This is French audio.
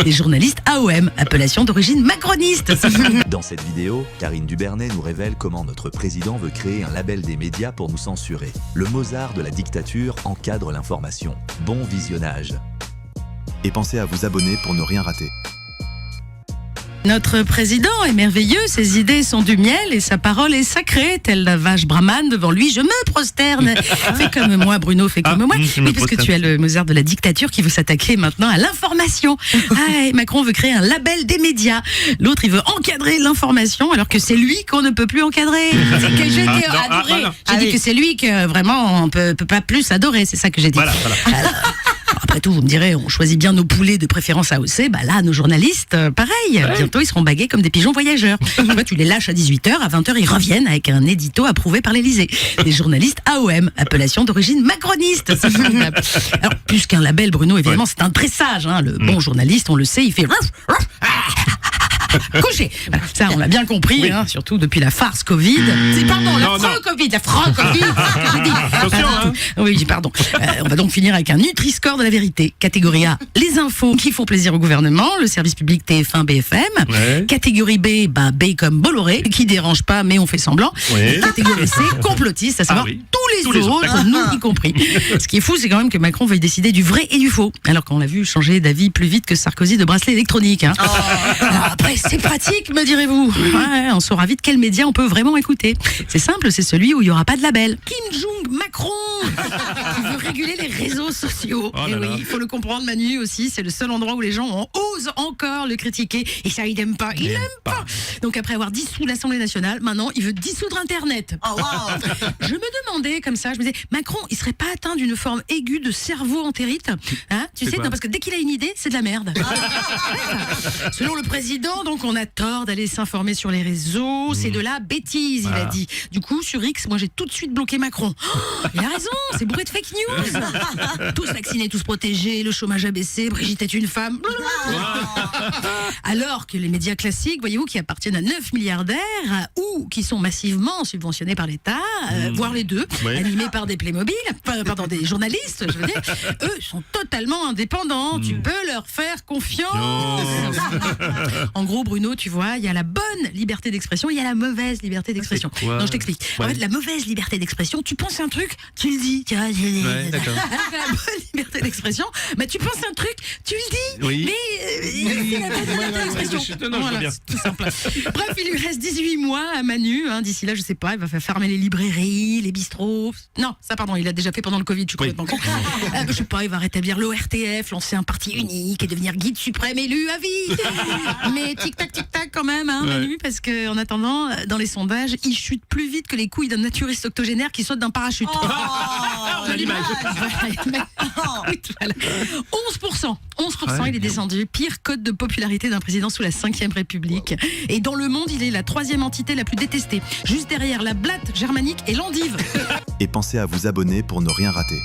Des journalistes AOM, appellation d'origine macroniste. Dans cette vidéo, Karine Dubernet nous révèle comment notre président veut créer un label des médias pour nous censurer. Le Mozart de la dictature encadre l'information. Bon visionnage. Et pensez à vous abonner pour ne rien rater. Notre président est merveilleux, ses idées sont du miel et sa parole est sacrée, telle la vache brahmane devant lui, je me prosterne. Fais comme moi Bruno, fais comme moi. Oui, parce que tu as le Mozart de la dictature qui veut s'attaquer maintenant à l'information. Et Macron veut créer un label des médias. L'autre, il veut encadrer l'information alors que c'est lui qu'on ne peut plus encadrer. C'est que j'ai adoré. J'ai dit que c'est lui que vraiment on peut pas plus adorer, c'est ça que j'ai dit. Voilà. Après tout, vous me direz, on choisit bien nos poulets de préférence AOC. Bah là, nos journalistes, pareil. Bientôt, ils seront bagués comme des pigeons voyageurs. Toi, tu les lâches à 18h, à 20h, ils reviennent avec un édito approuvé par l'Élysée. Des journalistes AOM, appellation d'origine macroniste. C'est formidable. Alors, plus qu'un label, Bruno, évidemment, c'est un dressage. Hein. Le bon journaliste, on le sait, il fait... Couché. Voilà, ça, on l'a bien compris, hein, surtout depuis la farce Covid. C'est pardon, la franc-Covid. J'ai dit. Attention, hein. Oui, pardon. On va donc finir avec un Nutri-Score de la vérité. Catégorie A, les infos qui font plaisir au gouvernement, le service public TF1, BFM. Ouais. Catégorie B, B comme Bolloré, qui dérange pas, mais on fait semblant. Ouais. Catégorie C, complotiste, à savoir tous les autres, nous y compris. Ce qui est fou, c'est quand même que Macron veuille décider du vrai et du faux, alors qu'on l'a vu changer d'avis plus vite que Sarkozy de bracelet électronique. Hein. Alors après, c'est pratique, me direz-vous. Ouais, on saura vite quel média on peut vraiment écouter. C'est simple, c'est celui où il n'y aura pas de label. Kim Jong Macron, qui veut réguler les réseaux sociaux. Et oui, il faut le comprendre, Manu aussi, c'est le seul endroit où les gens osent encore le critiquer. Et ça, il n'aime pas. Il n'aime pas. Donc après avoir dissous l'Assemblée nationale, maintenant, il veut dissoudre Internet. Je me demandais comme ça, je me disais, Macron, il serait pas atteint d'une forme aiguë de cerveau-entérite, hein, tu sais, non, parce que dès qu'il a une idée, c'est de la merde. Selon le président, donc on a tort d'aller s'informer sur les réseaux, c'est de la bêtise, il a dit. Du coup, sur X, moi j'ai tout de suite bloqué Macron. Il a raison, c'est bourré de fake news. Tous vaccinés, tous protégés, le chômage a baissé, Brigitte est une femme. Alors que les médias classiques, voyez-vous, qui appartiennent à 9 milliardaires ou qui sont massivement subventionnés par l'État, voire les deux, animés par des Playmobil, pardon, des journalistes, je veux dire, eux sont totalement indépendants. Tu peux leur faire confiance. En gros, Bruno, tu vois, il y a la bonne liberté d'expression, il y a la mauvaise liberté d'expression. Non, je t'explique. En fait, la mauvaise liberté d'expression, tu penses un truc, tu le dis. Tu vois, d'accord. Alors que la bonne liberté d'expression, bah, tu penses un truc, tu le dis. Oui. Mais c'est la bonne liberté d'expression. Voilà, c'est tout simple. Bref, il lui reste 18 mois à Manu. Hein. D'ici là, je sais pas, il va faire fermer les librairies, les bistrots. Non, ça, pardon, il l'a déjà fait pendant le Covid, je suis complètement con. Je sais pas, il va rétablir l'ORTF, lancer un parti unique et devenir guide suprême élu à vie. Mais tic-tac, tic-tac quand même, hein, Manu, parce qu'en attendant, dans les sondages, il chute plus vite que les couilles d'un naturiste octogénaire qui saute d'un parachute. De l'image. Voilà. 11%. 11%, il est descendu. Pire cote de popularité d'un président sous la 5e République. Et dans le monde, il est la 3e entité la plus détestée. Juste derrière la blatte germanique et l'endive. Et pensez à vous abonner pour ne rien rater.